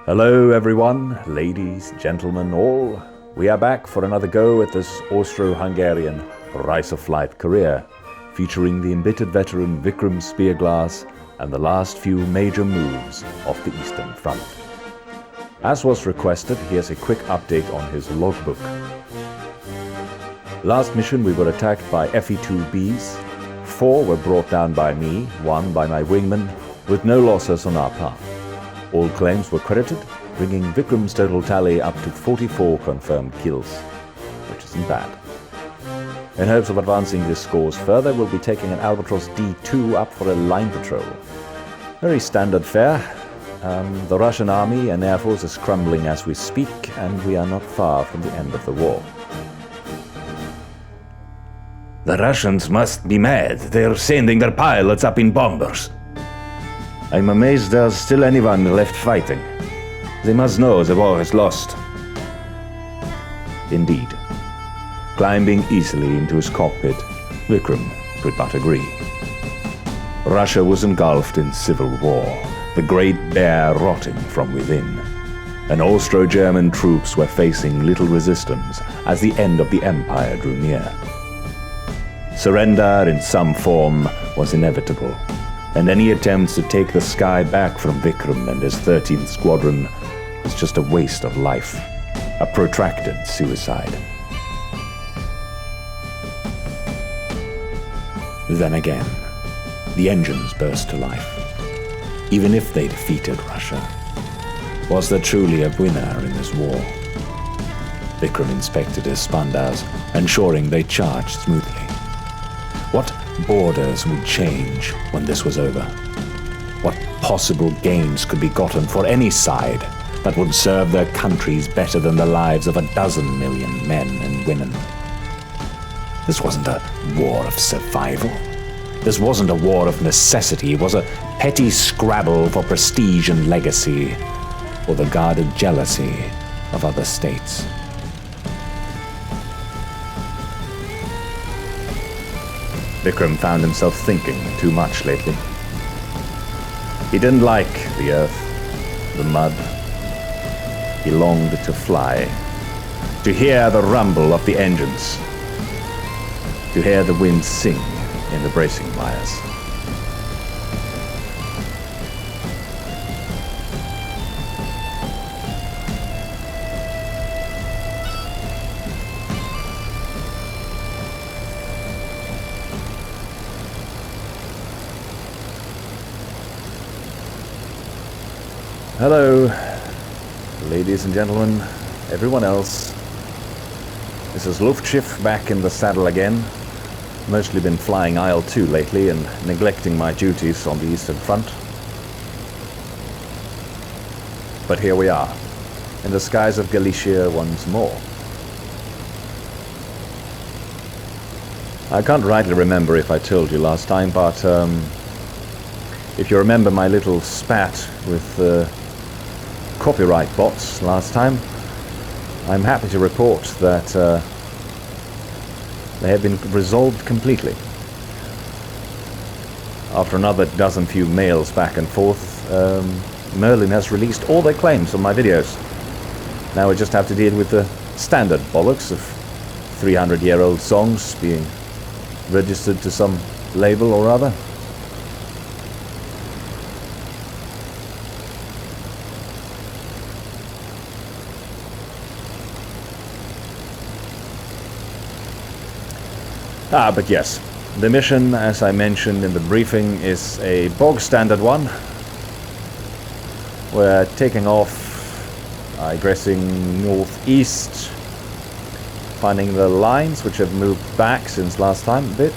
Hello everyone, ladies, gentlemen, all. We are back for another go at this Austro-Hungarian Rise of Flight career, featuring the embittered veteran Vikram Spearglass and the last few major moves of the Eastern Front. As was requested, here's a quick update on his logbook. Last mission we were attacked by FE-2Bs. 4 were brought down by me, 1 by my wingman, with no losses on our path. All claims were credited, bringing Vikram's total tally up to 44 confirmed kills, which isn't bad. In hopes of advancing these scores further, we'll be taking an Albatros D2 up for a line patrol. Very standard fare. The Russian army and air force is crumbling as we speak, and we are not far from the end of the war. The Russians must be mad. They're sending their pilots up in bombers. I'm amazed there's still anyone left fighting. They must know the war is lost. Indeed. Climbing easily into his cockpit, Vikram could but agree. Russia was engulfed in civil war, the Great Bear rotting from within. And Austro-German troops were facing little resistance as the end of the empire drew near. Surrender in some form was inevitable, and any attempts to take the sky back from Vikram and his 13th Squadron was just a waste of life, a protracted suicide. Then again, the engines burst to life. Even if they defeated Russia, was there truly a winner in this war? Vikram inspected his Spandau's, ensuring they charged smoothly. What borders would change when this was over? What possible gains could be gotten for any side that would serve their countries better than the lives of 12 million men and women? This wasn't a war of survival. This wasn't a war of necessity. It was a petty scrabble for prestige and legacy, or the guarded jealousy of other states. Vikram found himself thinking too much lately. He didn't like the earth, the mud. He longed to fly, to hear the rumble of the engines, to hear the wind sing in the bracing wires. Hello, ladies and gentlemen, everyone else. This is Luftschiff back in the saddle again. Mostly been flying IL-2 lately and neglecting my duties on the Eastern Front. But here we are, in the skies of Galicia once more. I can't rightly remember if I told you last time, but if you remember my little spat with copyright bots last time, I'm happy to report that they have been resolved completely. After another dozen few mails back and forth, Merlin has released all their claims on my videos. Now we just have to deal with the standard bollocks of 300-year-old songs being registered to some label or other. But yes, the mission, as I mentioned in the briefing, is a bog standard one. We're taking off, digressing northeast, finding the lines which have moved back since last time a bit.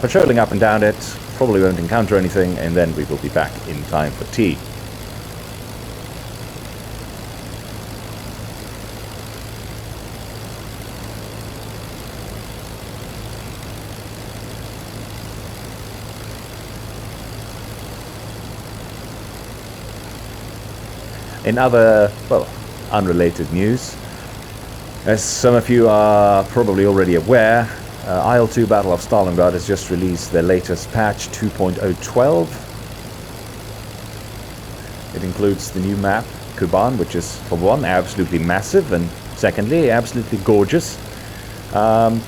Patrolling up and down it, probably won't encounter anything, and then we will be back in time for tea. In other, well, unrelated news, as some of you are probably already aware, IL-2 Battle of Stalingrad has just released their latest patch 2.012. It includes the new map, Kuban, which is, for one, absolutely massive, and secondly, absolutely gorgeous.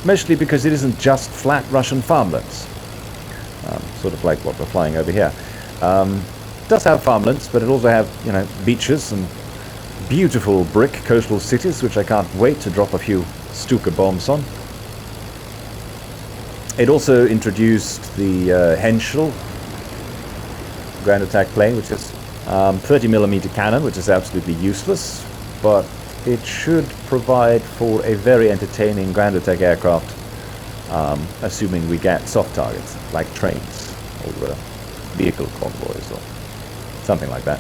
Mostly because it isn't just flat Russian farmlands. Sort of like what we're flying over here. It does have farmlands, but it also have, you know, beaches and beautiful brick coastal cities, which I can't wait to drop a few Stuka bombs on. It also introduced the Henschel ground attack plane, which is 30mm cannon, which is absolutely useless, but it should provide for a very entertaining ground attack aircraft, assuming we get soft targets, like trains, or vehicle convoys, or something like that.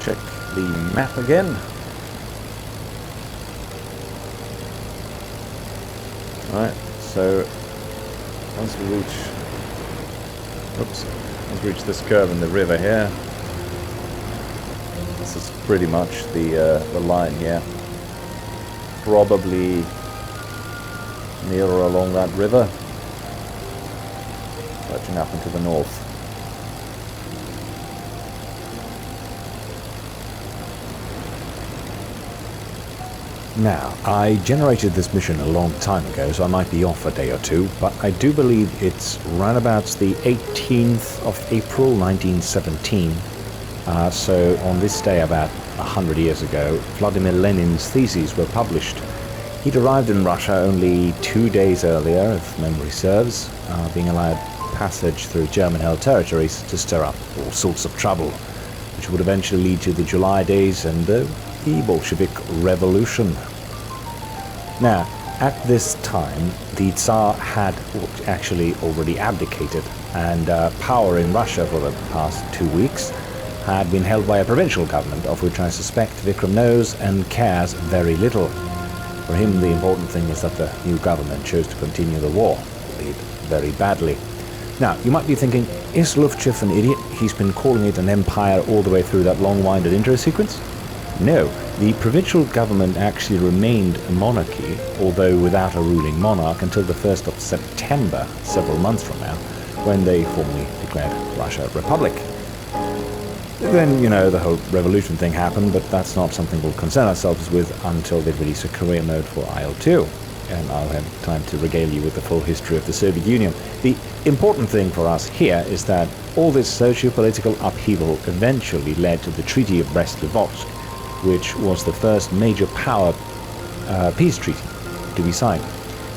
Check the map again. Alright, so once we reach this curve in the river here, this is pretty much the line here. Probably nearer along that river, touching up into the north. Now, I generated this mission a long time ago, so I might be off a day or two, but I do believe it's roundabouts the 18th of April 1917. So on this day about 100 years ago, Vladimir Lenin's theses were published. He'd arrived in Russia only 2 days earlier, if memory serves, being allowed passage through German-held territories to stir up all sorts of trouble, which would eventually lead to the July days and the Bolshevik Revolution. Now, at this time, the Tsar had actually already abdicated, and power in Russia for the past 2 weeks had been held by a provincial government, of which I suspect Vikram knows and cares very little. For him, the important thing is that the new government chose to continue the war, albeit very badly. Now, you might be thinking, is Lufchev an idiot? He's been calling it an empire all the way through that long-winded intro sequence? No, the provincial government actually remained a monarchy, although without a ruling monarch, until the 1st of September, several months from now, when they formally declared Russia a republic. Then, you know, the whole revolution thing happened, but that's not something we'll concern ourselves with until they release a career mode for IL-2, and I'll have time to regale you with the full history of the Soviet Union. The important thing for us here is that all this socio-political upheaval eventually led to the Treaty of Brest-Litovsk, which was the first major power peace treaty to be signed,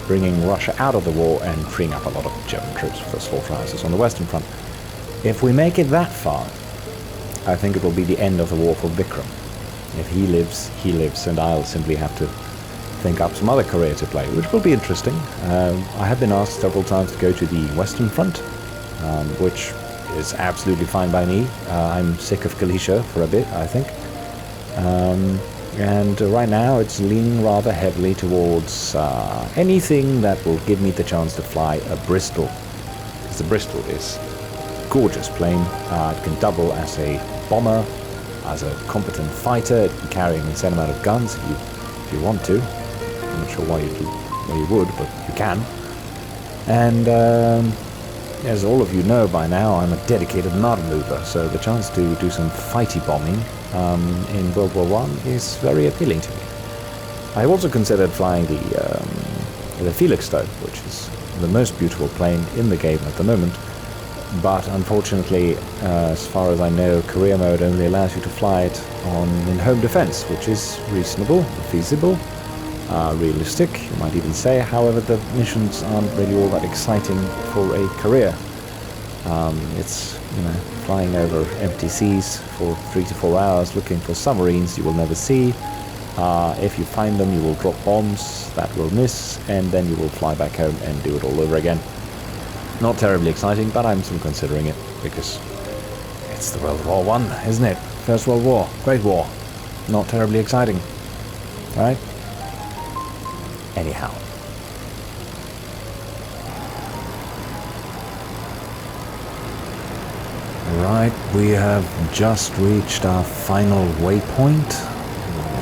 bringing Russia out of the war and freeing up a lot of German troops for the slaughterhouses on the Western Front. If we make it that far, I think it will be the end of the war for Vikram. If he lives, and I'll simply have to think up some other career to play, which will be interesting. I have been asked several times to go to the Western Front, which is absolutely fine by me. I'm sick of Galicia for a bit, I think. And right now it's leaning rather heavily towards anything that will give me the chance to fly a Bristol. Because the Bristol is a gorgeous plane. It can double as a bomber, as a competent fighter. It can carry an insane amount of guns if you want to. I'm not sure why you would, but you can. And as all of you know by now, I'm a dedicated mud mover, so the chance to do some fighty bombing in World War I is very appealing to me. I also considered flying the Felixstowe, which is the most beautiful plane in the game at the moment, but unfortunately, as far as I know, career mode only allows you to fly it in home defense, which is reasonable, feasible, realistic, you might even say. However, the missions aren't really all that exciting for a career. It's, flying over empty seas for 3 to 4 hours looking for submarines you will never see. If you find them, you will drop bombs that will miss, and then you will fly back home and do it all over again. Not terribly exciting, but I'm still considering it, because it's the World War I, isn't it? First World War, Great War. Not terribly exciting. Right? Anyhow. Right, we have just reached our final waypoint.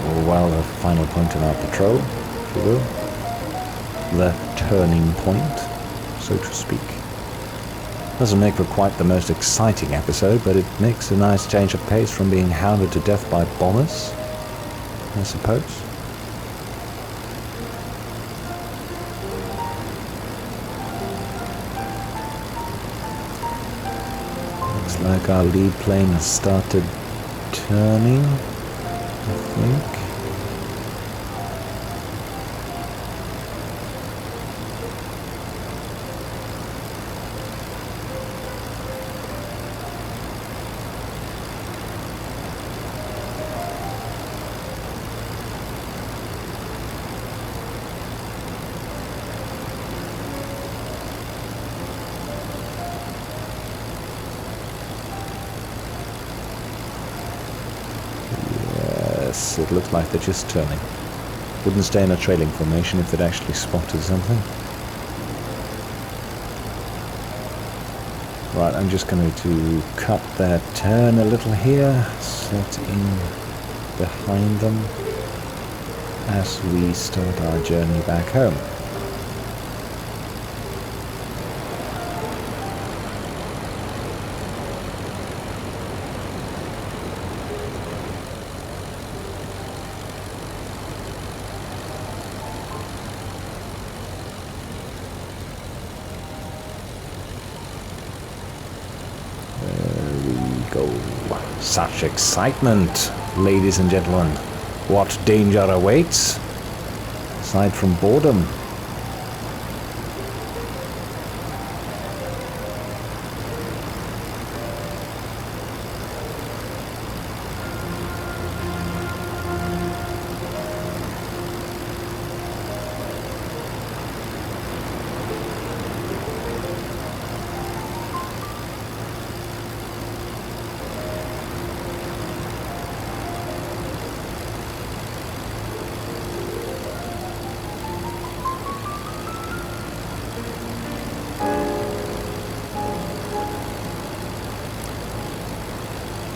Or, well, the final point in our patrol, if you will. The turning point, so to speak. Doesn't make for quite the most exciting episode, but it makes a nice change of pace from being hounded to death by bombers, I suppose. Looks like our lead plane has started turning, I think. It looks like they're just turning. Wouldn't stay in a trailing formation if they'd actually spotted something. Right, I'm just going to cut their turn a little here, set in behind them as we start our journey back home. Such excitement, ladies and gentlemen. What danger awaits? Aside from boredom.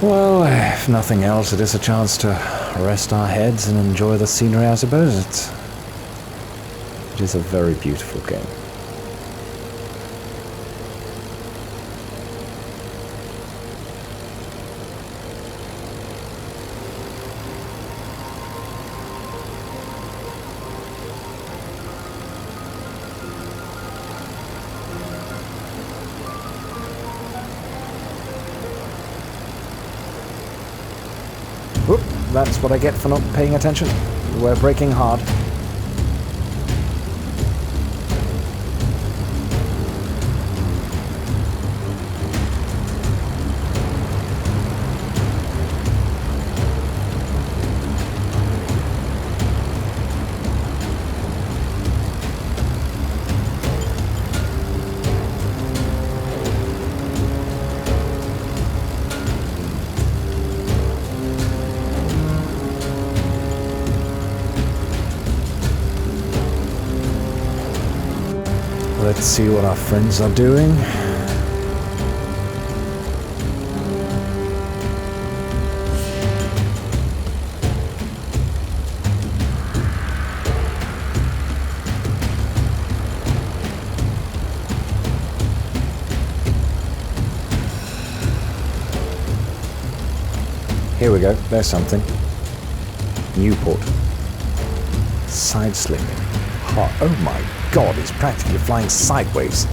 Well, if nothing else, it is a chance to rest our heads and enjoy the scenery, I suppose. It is a very beautiful game. Whoop, that's what I get for not paying attention. We're braking hard. Let's see what our friends are doing. Here we go, there's something. Newport. Side slip. Oh my god, he's practically flying sideways.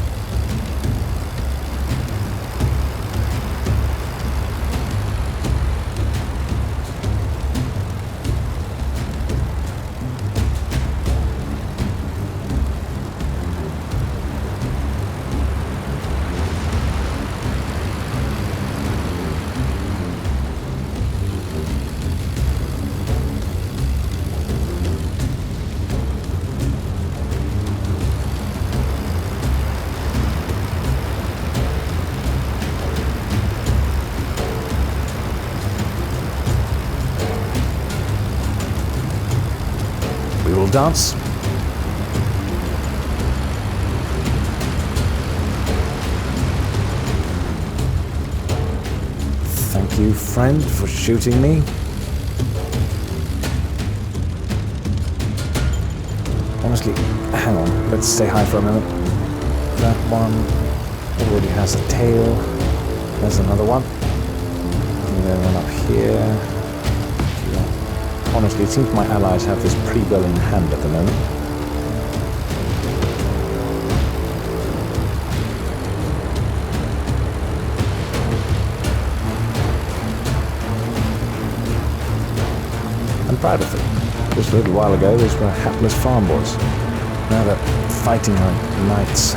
dance. Thank you, friend, for shooting me. Honestly, hang on, let's stay high for a minute. That one already has a tail. There's another one. And then one up here. Yeah. Honestly, it seems my allies have this pretty well in hand at the moment. I'm proud of them. Just a little while ago, these were hapless farm boys. Now they're fighting like knights.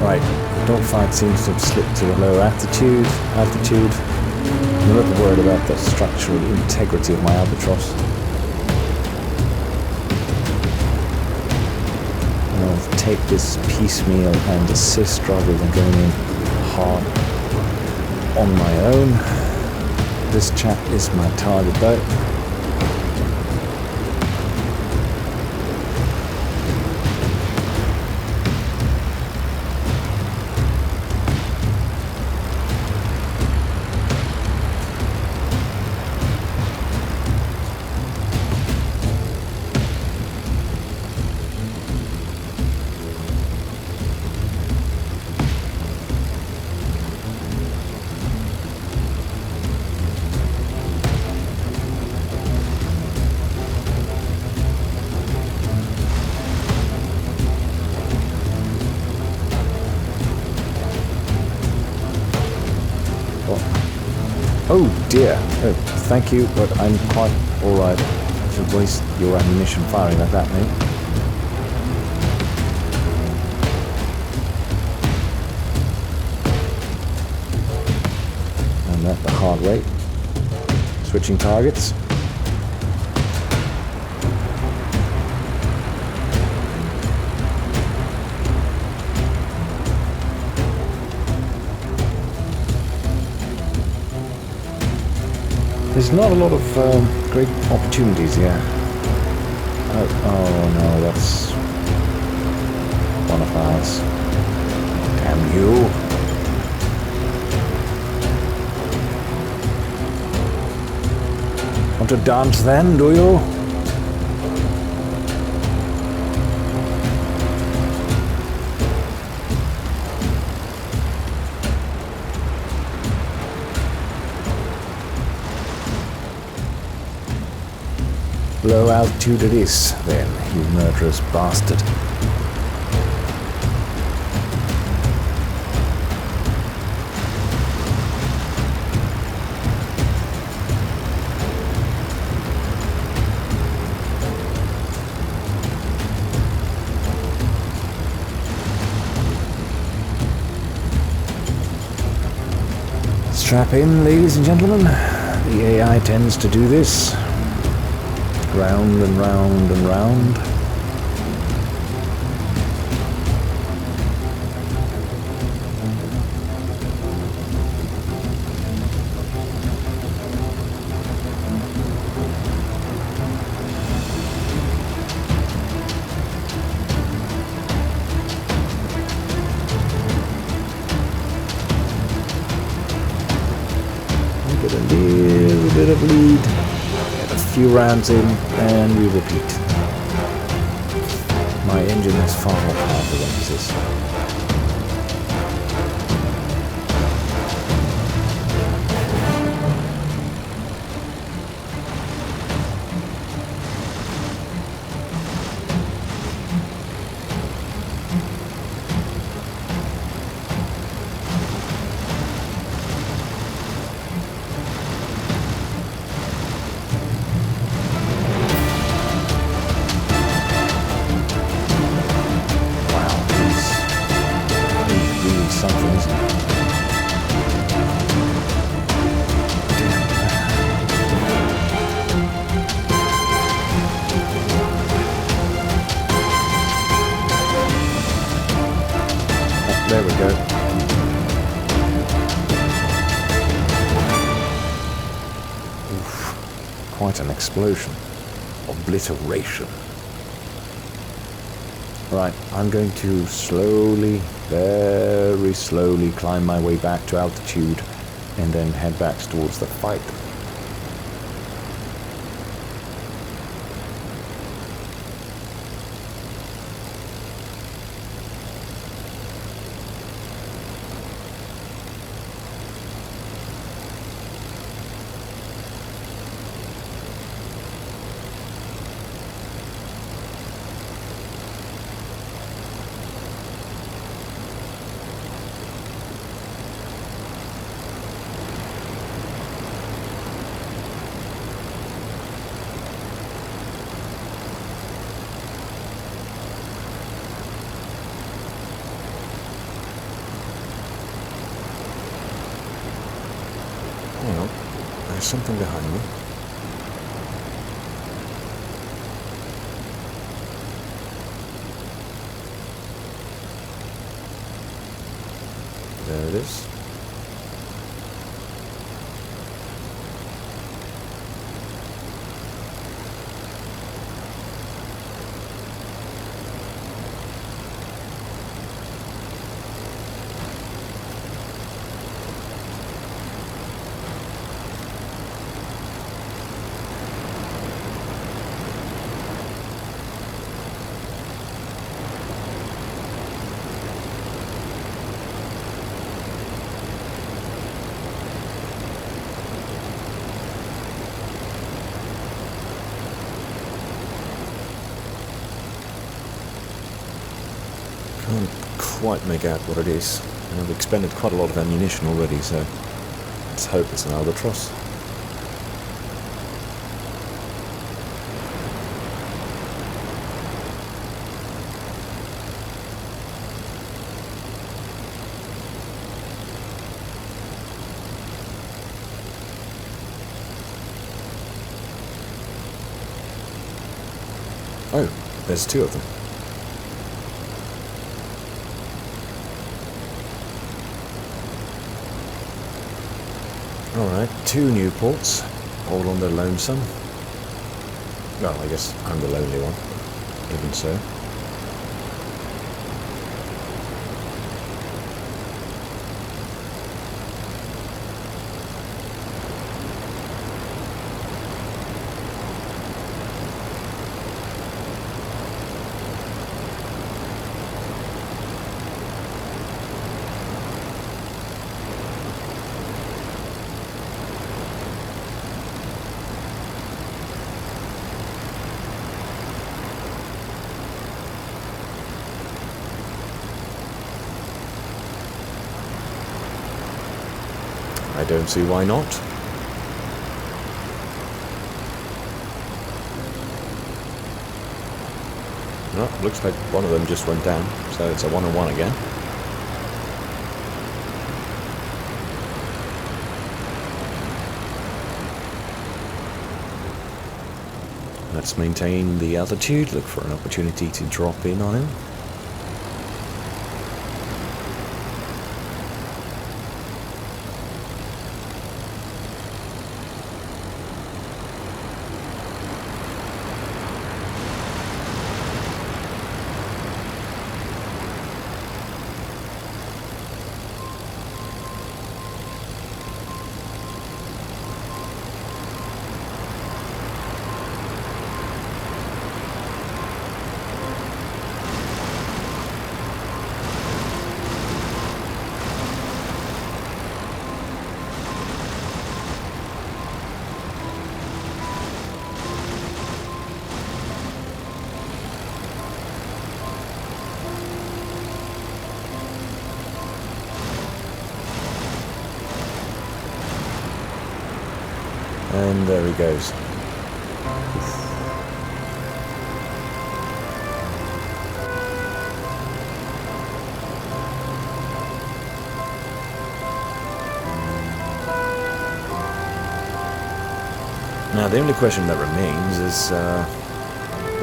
Right, the dogfight seems to have slipped to a lower altitude. I'm a little worried about the structural integrity of my albatross. I'll take this piecemeal and assist rather than going in hard on my own. This chap is my target though. Oh dear, oh, thank you, but I'm quite alright. I should waste your ammunition firing like that, mate. And that the hard way. Switching targets. There's not a lot of great opportunities here. Oh no, that's one of ours. Damn you. Want to dance then, do you? Low altitude it is, then, you murderous bastard. Strap in, ladies and gentlemen. The AI tends to do this. Round and round and round. Get a little bit of lead. Few rounds in and we repeat. My engine is far more powerful than this. There we go. quite an explosion. Obliteration. Right, I'm going to slowly, very slowly climb my way back to altitude and then head back towards the fight. Well, there's something behind me. There it is. Can't quite make out what it is, and I've expended quite a lot of ammunition already, so let's hope it's an albatross. Oh, there's two of them. Alright, two new ports, all on their lonesome. Well, I guess I'm the lonely one, even so. I don't see why not. Well, looks like one of them just went down, so it's a 1-on-1 again. Let's maintain the altitude, look for an opportunity to drop in on him. And there he goes. Now the only question that remains is,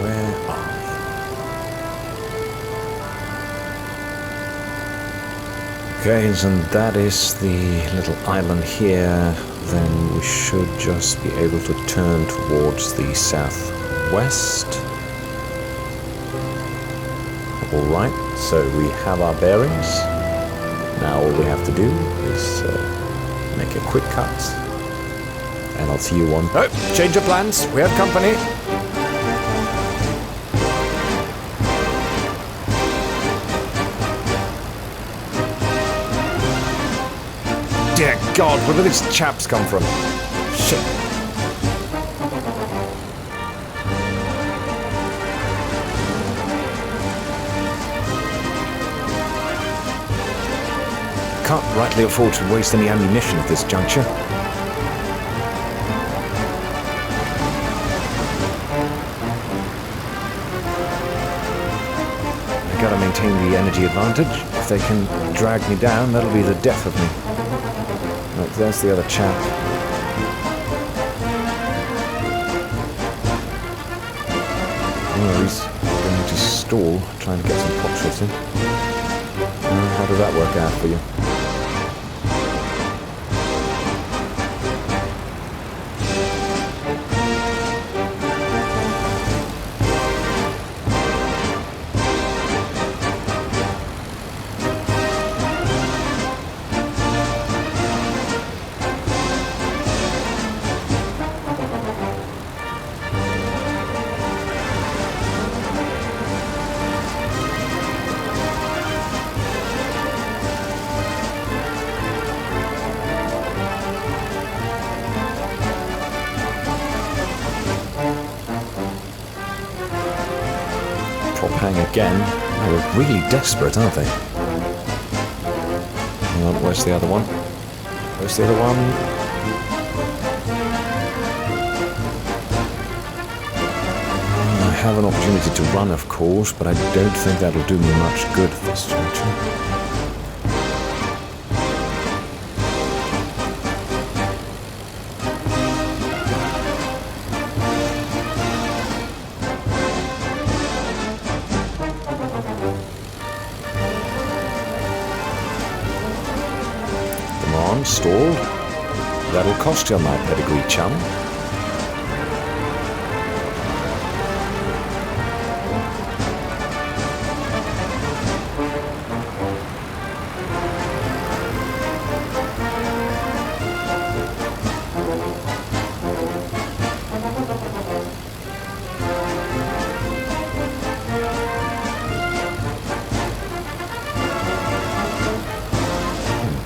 where are we? Okay, and that is the little island here then we should just be able to turn towards the southwest. Alright, so we have our bearings. Now all we have to do is make a quick cut. And I'll see you on... Oh, change of plans. We have company. Dear God, where did these chaps come from? Shit. Can't rightly afford to waste any ammunition at this juncture. I gotta maintain the energy advantage. If they can drag me down, that'll be the death of me. Right, there's the other chap. Oh, he's going to stall, trying to get some pot shots in. How did that work out for you? Hang again. Oh, they're really desperate, aren't they? Hang on, where's the other one? Where's the other one? I have an opportunity to run, of course, but I don't think that'll do me much good at this juncture. Stalled. That'll cost you, my pedigree chum.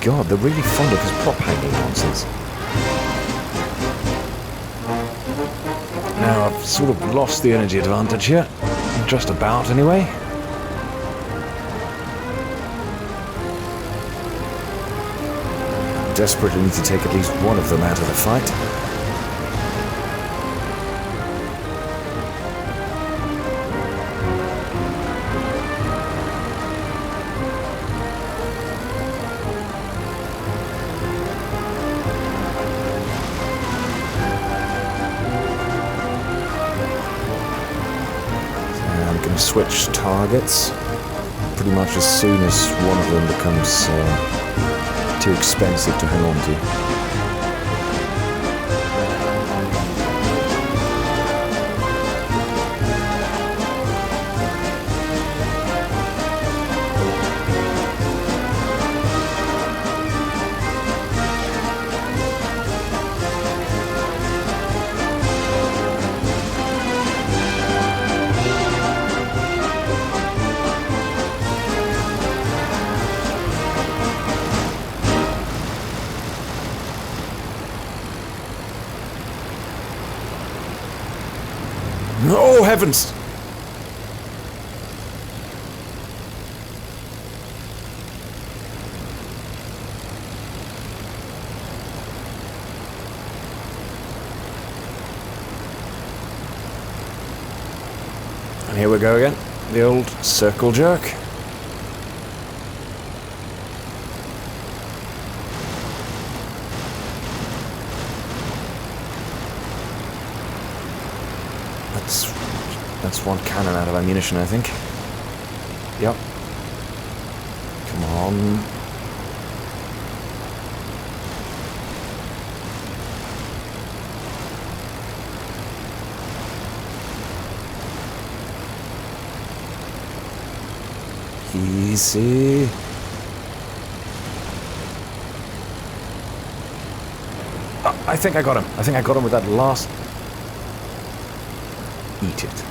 God, they're really fond of his prop hanging nonsense. Now I've sort of lost the energy advantage here. Just about, anyway. Desperately need to take at least one of them out of the fight. Switch targets pretty much as soon as one of them becomes too expensive to hang on to. Oh, heavens! And here we go again. The old circle jerk. That's one cannon out of ammunition, I think. Yep. Come on. Easy. I think I got him. I think I got him with that last... Eat it.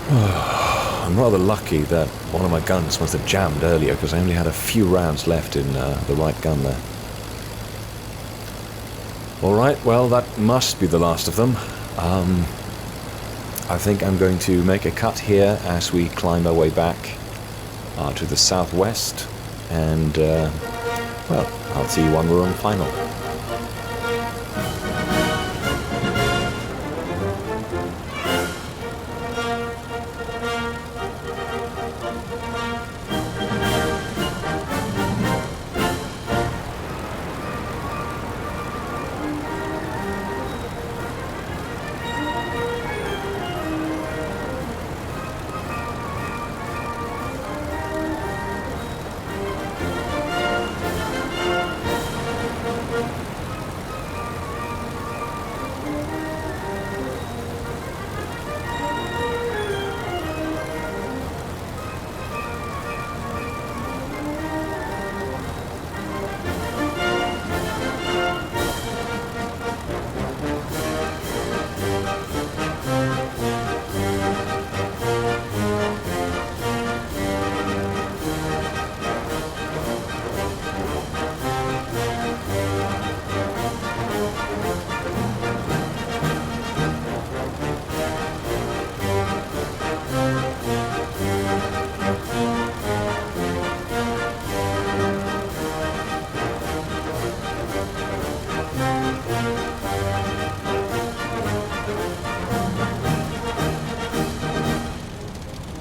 I'm rather lucky that one of my guns must have jammed earlier because I only had a few rounds left in the right gun there. Alright, well that must be the last of them. I think I'm going to make a cut here as we climb our way back to the southwest, and well, I'll see you when we're on final.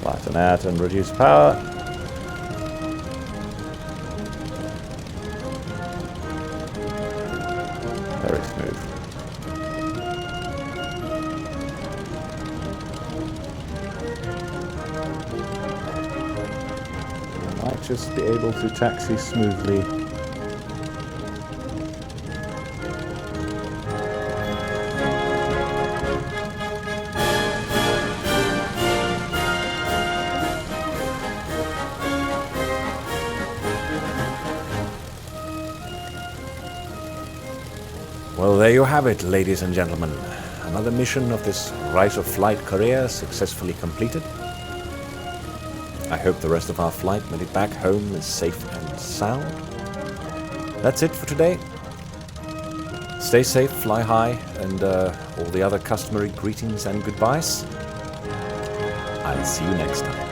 Flatten out and reduce power. Very smooth. I might just be able to taxi smoothly. Well, there you have it, ladies and gentlemen. Another mission of this Rise of Flight career successfully completed. I hope the rest of our flight made it back home is safe and sound. That's it for today. Stay safe, fly high, and all the other customary greetings and goodbyes. I'll see you next time.